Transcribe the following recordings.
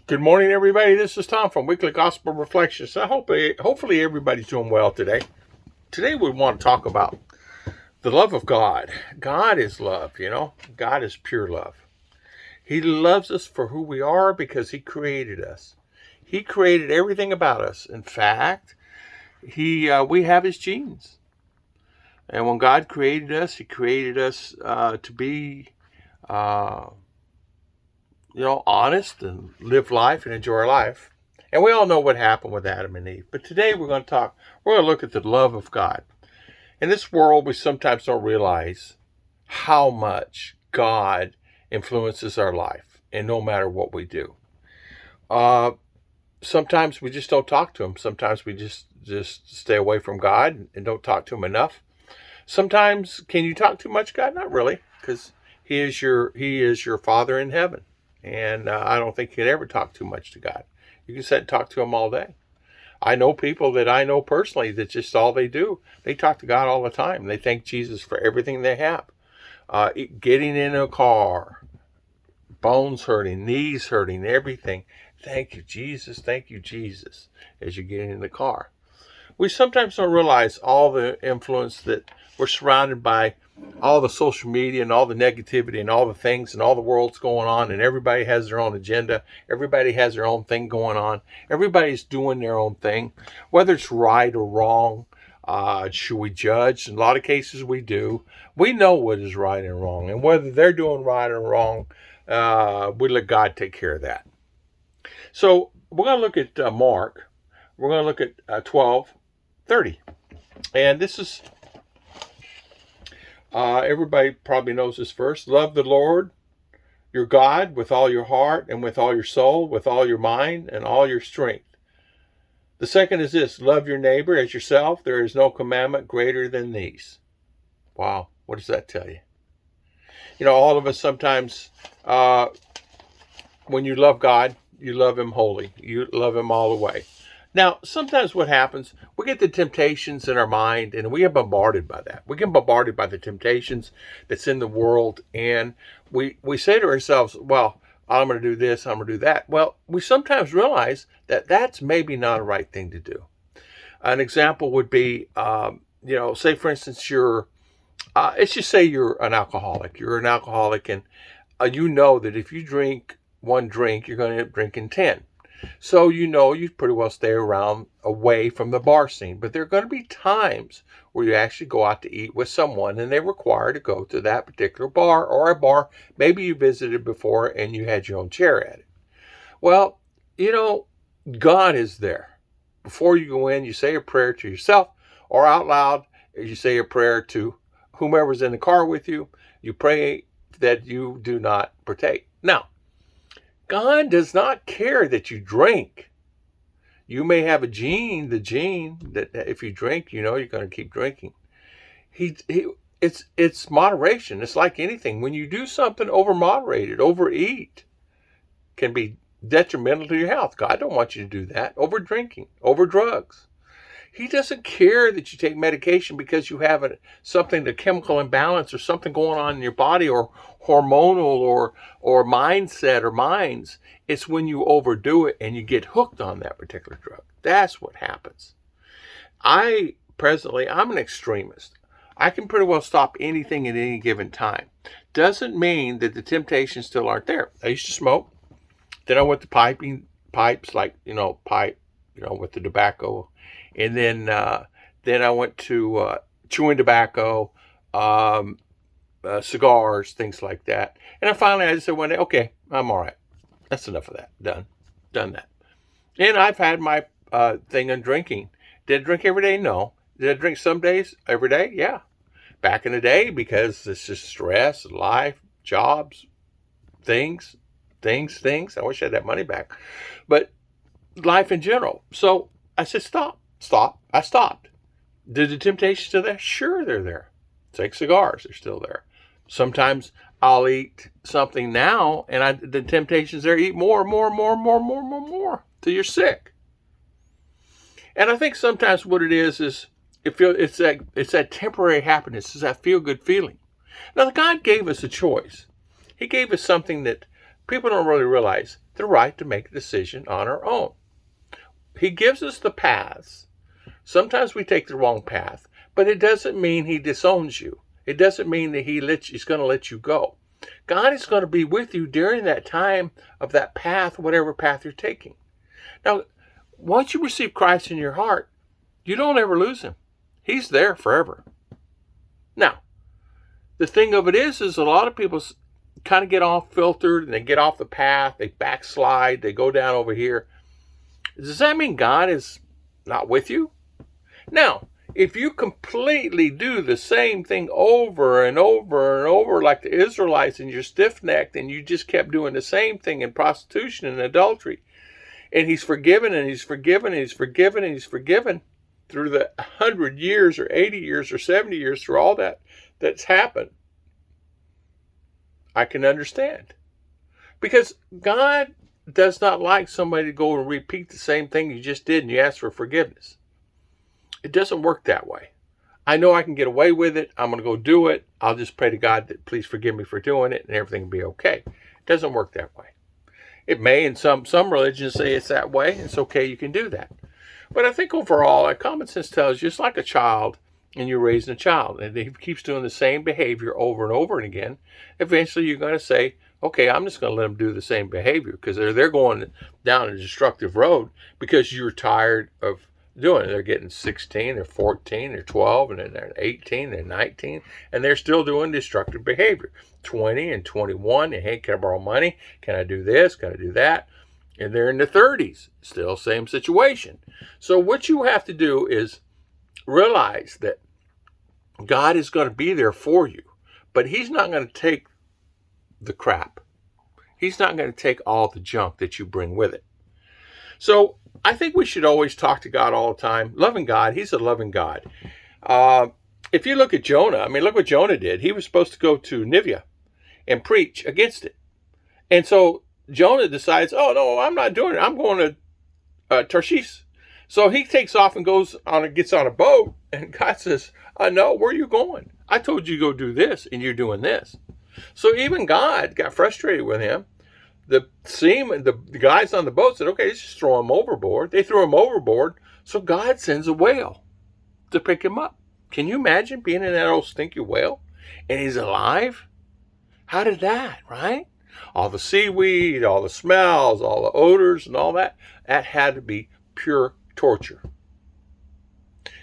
Good morning, everybody. This is Tom from Weekly Gospel Reflections. Hopefully everybody's doing well today. Today we want to talk about the love of God. God is love, God is pure love. He loves us for who we are because He created us. He created everything about us. In fact, we have His genes. And when God created us, He created us to be honest and live life and enjoy life. And we all know what happened with Adam and Eve. But today we're going to look at the love of God. In this world, we sometimes don't realize how much God influences our life, and no matter what we do. Sometimes we just don't talk to Him. Sometimes we just stay away from God and don't talk to Him enough. Sometimes, can you talk too much, God? Not really, because He is your Father in heaven. And I don't think you can ever talk too much to God. You can sit and talk to Him all day. I know people that I know personally that just all they do. They talk to God all the time. They thank Jesus for everything they have. Getting in a car, bones hurting, knees hurting, everything. Thank you, Jesus. Thank you, Jesus, as you get in the car. We sometimes don't realize all the influence that we're surrounded by, all the social media and all the negativity and all the things and all the world's going on, and everybody has their own agenda. Everybody has their own thing going on. Everybody's doing their own thing, whether it's right or wrong. Should we judge? In a lot of cases we do. We know what is right and wrong, and whether they're doing right or wrong, we let God take care of that. So we're going to look at Mark. We're going to look at 12:30. And this is, everybody probably knows this verse. Love the Lord, your God, with all your heart and with all your soul, with all your mind and all your strength. The second is this, love your neighbor as yourself. There is no commandment greater than these. Wow, what does that tell you? All of us sometimes, when you love God, you love Him wholly. You love Him all the way. Now, sometimes what happens, we get the temptations in our mind and we get bombarded by that. We get bombarded by the temptations that's in the world, and we say to ourselves, well, I'm going to do this, I'm going to do that. Well, we sometimes realize that that's maybe not a right thing to do. An example would be, say for instance, let's just say you're an alcoholic. You're an alcoholic, and you know that if you drink one drink, you're going to end up drinking 10. So you pretty well stay around away from the bar scene. But there are going to be times where you actually go out to eat with someone and they're required to go to that particular bar, or a bar maybe you visited before and you had your own chair at it. Well, God is there. Before you go in, you say a prayer to yourself, or out loud, you say a prayer to whomever's in the car with you. You pray that you do not partake. Now, God does not care that you drink. You may have the gene that if you drink, you're going to keep drinking. It's moderation. It's like anything. When you do something over moderated, overeat, can be detrimental to your health. God don't want you to do that. Over drinking, over drugs. He doesn't care that you take medication because you have a chemical imbalance or something going on in your body, or hormonal or mindset or minds. It's when you overdo it and you get hooked on that particular drug. That's what happens. I'm an extremist. I can pretty well stop anything at any given time. Doesn't mean that the temptations still aren't there. I used to smoke. Then I went to pipes, like, with the tobacco. And then I went to chewing tobacco, cigars, things like that. And I just said one day, okay, I'm all right. That's enough of that. Done that. And I've had my thing on drinking. Did I drink every day? No. Did I drink some days every day? Yeah. Back in the day, because it's just stress, life, jobs, things. I wish I had that money back. But life in general. So I said, stop. I stopped. Did the temptations still there? Sure, they're there. Take cigars, they're still there. Sometimes I'll eat something now, and the temptations there, eat more, till you're sick. And I think sometimes what it is it's that temporary happiness, it's that feel good feeling. Now, God gave us a choice. He gave us something that People don't really realize the right to make a decision on our own. He gives us the paths. Sometimes we take the wrong path, but it doesn't mean he disowns you. It doesn't mean that he's going to let you go. God is going to be with you during that time of that path, whatever path you're taking. Now, once you receive Christ in your heart, you don't ever lose him. He's there forever. Now, the thing of it is a lot of people kind of get off filtered and they get off the path, they backslide, they go down over here. Does that mean God is not with you? Now, if you completely do the same thing over and over and over like the Israelites and you're stiff-necked and you just kept doing the same thing in prostitution and adultery, and he's forgiven and he's forgiven and he's forgiven and he's forgiven through the 100 years or 80 years or 70 years, through all that's happened, I can understand. Because God does not like somebody to go and repeat the same thing you just did and you ask for forgiveness. It doesn't work that way. I know I can get away with it. I'm going to go do it. I'll just pray to God that please forgive me for doing it and everything will be okay. It doesn't work that way. It may, in some religions say it's that way. It's okay, you can do that. But I think overall, common sense tells you, it's like a child and you're raising a child and he keeps doing the same behavior over and over and again. Eventually you're going to say, okay, I'm just going to let them do the same behavior because they're going down a destructive road because you're tired of doing it. They're getting 16, they're 14, they're 12, and then they're 18, they're 19, and they're still doing destructive behavior. 20 and 21, and hey, can I borrow money? Can I do this? Can I do that? And they're in the 30s, still same situation. So what you have to do is realize that God is going to be there for you, but he's not going to take the crap. He's not going to take all the junk that you bring with it. So I think we should always talk to God all the time. Loving God, he's a loving God. If you look at Jonah, look what Jonah did. He was supposed to go to Nineveh and preach against it. And so Jonah decides, oh, no, I'm not doing it. I'm going to Tarshish. So he takes off and gets on a boat. And God says, no, where are you going? I told you to go do this, and you're doing this. So even God got frustrated with him. The guys on the boat said, okay, let's just throw him overboard. They threw him overboard. So God sends a whale to pick him up. Can you imagine being in that old stinky whale? And he's alive? How did that, right? All the seaweed, all the smells, all the odors and all that had to be pure torture.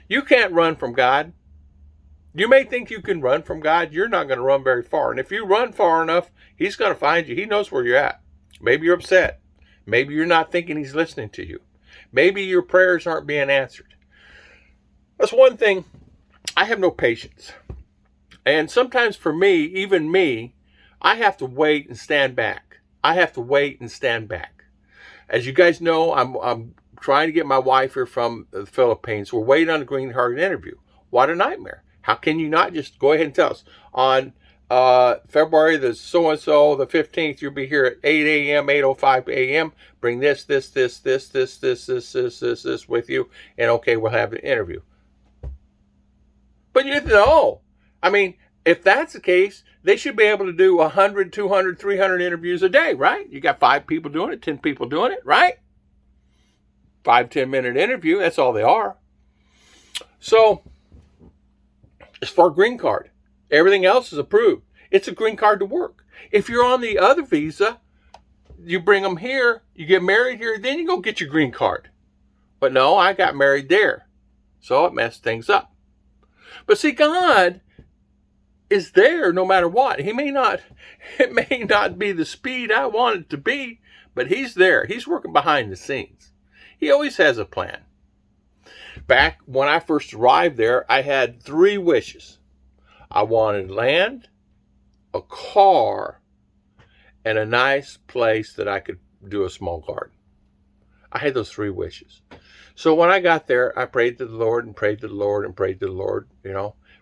You can't run from God. You may think you can run from God. You're not going to run very far. And if you run far enough, he's going to find you. He knows where you're at. Maybe you're upset. Maybe you're not thinking he's listening to you. Maybe your prayers aren't being answered. That's one thing. I have no patience. And sometimes for me, even me, I have to wait and stand back. I have to wait and stand back. As you guys know, I'm trying to get my wife here from the Philippines. We're waiting on a green card interview. What a nightmare. How can you not just go ahead and tell us? On February the so-and-so, the 15th, you'll be here at 8 a.m., 8:05 a.m. Bring this with you. And okay, we'll have the interview. But you know, if that's the case, they should be able to do 100, 200, 300 interviews a day, right? You got 5 people doing it, 10 people doing it, right? 5-10 minute interview, that's all they are. So, as for a green card, everything else is approved. It's a green card to work. If you're on the other visa, you bring them here, you get married here, then you go get your green card. But no, I got married there. So it messed things up. But see, God is there no matter what. It may not be the speed I want it to be, but he's there. He's working behind the scenes. He always has a plan. Back when I first arrived there, I had 3 wishes. I wanted land, a car, and a nice place that I could do a small garden. I had those 3 wishes. So when I got there, I prayed to the Lord and prayed to the Lord and prayed to the Lord,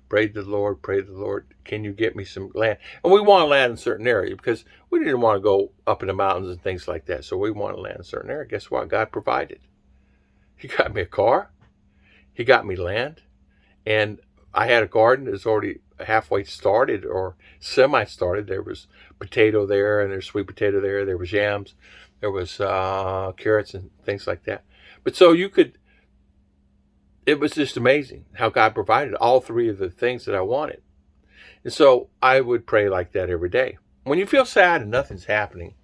prayed to the Lord, prayed to the Lord, can you get me some land? And we want to land in a certain area because we didn't want to go up in the mountains and things like that. So we wanted to land in a certain area. Guess what? God provided. He got me a car. He got me land. And I had a garden that's already halfway started or semi-started. There was potato there, and there's sweet potato there. There was yams, there was carrots and things like that. But so you could. It was just amazing how God provided all three of the things that I wanted. And so I would pray like that every day. When you feel sad and nothing's happening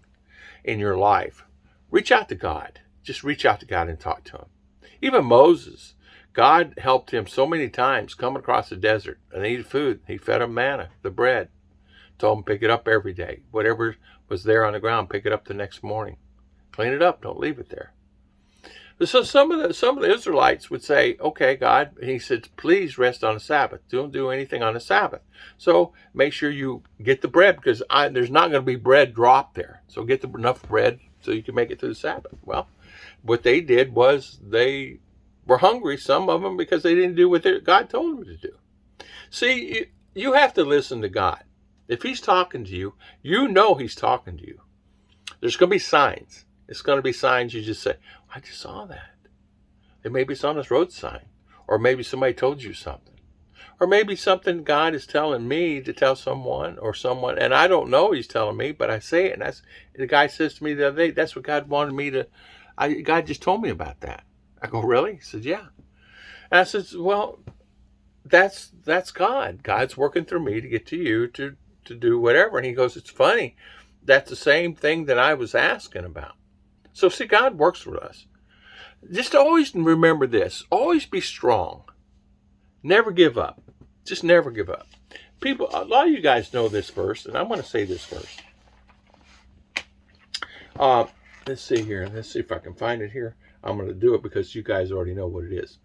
in your life, reach out to God. Just reach out to God and talk to him. Even Moses, God helped him so many times coming across the desert and needed food. He fed him manna, the bread. Told him pick it up every day. Whatever was there on the ground, pick it up the next morning. Clean it up. Don't leave it there. So some of the Israelites would say, okay, God, he said, please rest on the Sabbath. Don't do anything on the Sabbath. So make sure you get the bread, because there's not going to be bread dropped there. So get enough bread so you can make it through the Sabbath. Well, what they did was they were hungry, some of them, because they didn't do what God told them to do. See, you have to listen to God. If he's talking to you, you know he's talking to you. There's going to be signs. It's going to be signs you just say, I just saw that. And maybe it's on this road sign. Or maybe somebody told you something. Or maybe something God is telling me to tell someone or someone. And I don't know he's telling me, but I say it. And the guy says to me the other day, that's what God wanted me to. God just told me about that. I go, really? He said, yeah. And I said, well, that's God. God's working through me to get to you to do whatever. And he goes, it's funny. That's the same thing that I was asking about. So see, God works with us. Just always remember this. Always be strong. Never give up. Just never give up. People, a lot of you guys know this verse, and I'm going to say this verse. Let's see here. Let's see if I can find it here. I'm going to do it because you guys already know what it is.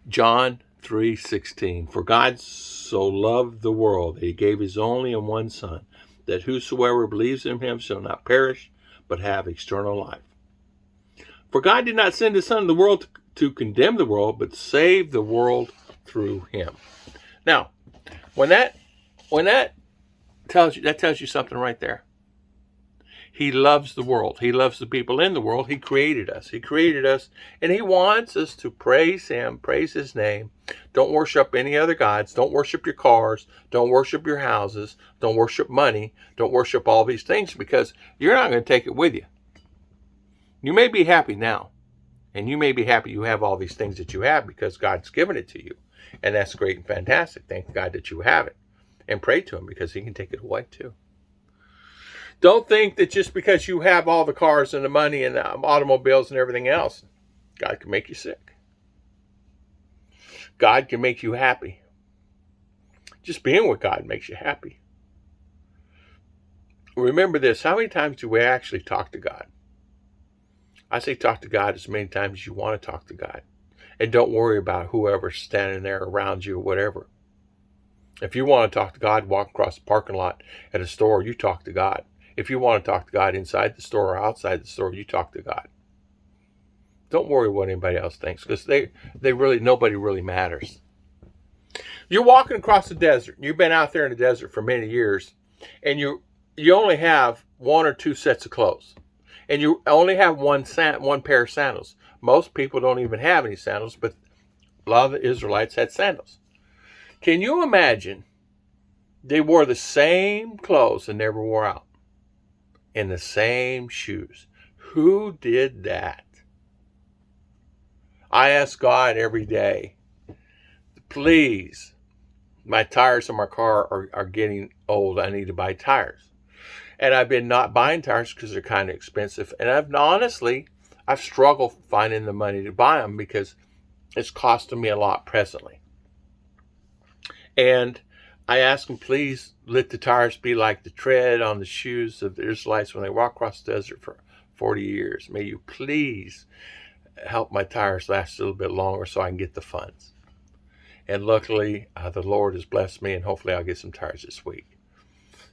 John 3:16. For God so loved the world that he gave his only and one Son, that whosoever believes in him shall not perish, but have eternal life. For God did not send his Son into the world to condemn the world, but save the world through him. Now, when that tells you something right there. He loves the world. He loves the people in the world. He created us. He created us, and he wants us to praise him, praise his name. Don't worship any other gods. Don't worship your cars. Don't worship your houses. Don't worship money. Don't worship all these things, because you're not going to take it with you. You may be happy now, and you may be happy you have all these things that you have because God's given it to you, and that's great and fantastic. Thank God that you have it, and pray to him because he can take it away too. Don't think that just because you have all the cars and the money and the automobiles and everything else, God can make you sick. God can make you happy. Just being with God makes you happy. Remember this. How many times do we actually talk to God? I say talk to God as many times as you want to talk to God. And don't worry about whoever's standing there around you or whatever. If you want to talk to God, walk across the parking lot at a store, you talk to God. If you want to talk to God inside the store or outside the store, you talk to God. Don't worry what anybody else thinks, because nobody really matters. You're walking across the desert. You've been out there in the desert for many years, and you only have one or two sets of clothes, and you only have one pair of sandals. Most people don't even have any sandals, but a lot of the Israelites had sandals. Can you imagine? They wore the same clothes and never wore out, and the same shoes. Who did that? I ask God every day, please, my tires on my car are getting old. I need to buy tires. And I've been not buying tires because they're kind of expensive. And I've struggled finding the money to buy them because it's costing me a lot presently. And I ask them, please let the tires be like the tread on the shoes of the Israelites when they walk across the desert for 40 years. May you please help my tires last a little bit longer so I can get the funds. And luckily, the Lord has blessed me, and hopefully I'll get some tires this week.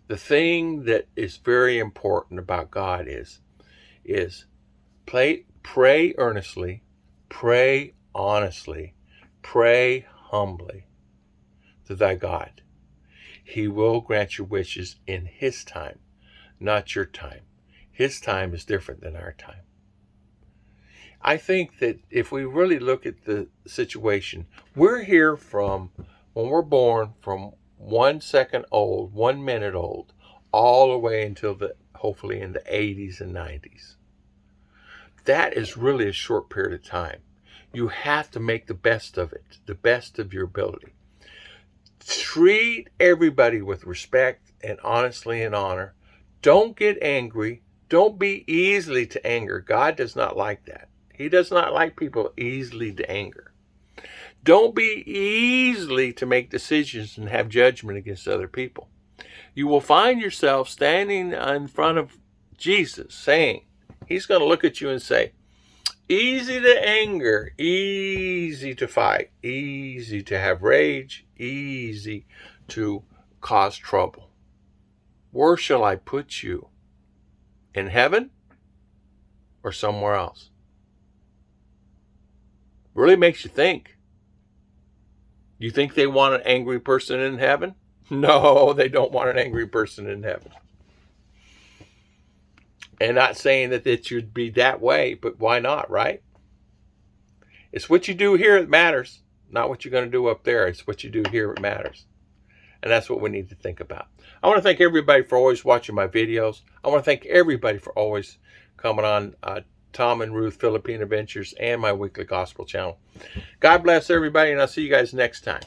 The thing that is very important about God is pray earnestly, pray honestly, pray humbly to thy God. He will grant your wishes in his time, not your time. His time is different than our time. I think that if we really look at the situation, we're here from when we're born from 1 second old, 1 minute old, all the way until hopefully in the 80s and 90s. That is really a short period of time. You have to make the best of it, the best of your ability. Treat everybody with respect and honestly and honor. Don't get angry. Don't be easily to anger. God does not like that. He does not like people easily to anger. Don't be easily to make decisions and have judgment against other people. You will find yourself standing in front of Jesus saying, he's going to look at you and say, easy to anger, easy to fight, easy to have rage, easy to cause trouble. Where shall I put you? In heaven or somewhere else? Really makes you think. You think they want an angry person in heaven? No, they don't want an angry person in heaven. And not saying that it should be that way, but why not, right? It's what you do here that matters, not what you're going to do up there. It's what you do here that matters. And that's what we need to think about. I want to thank everybody for always watching my videos. I want to thank everybody for always coming on Tom and Ruth Philippine Adventures and my weekly gospel channel. God bless everybody, and I'll see you guys next time.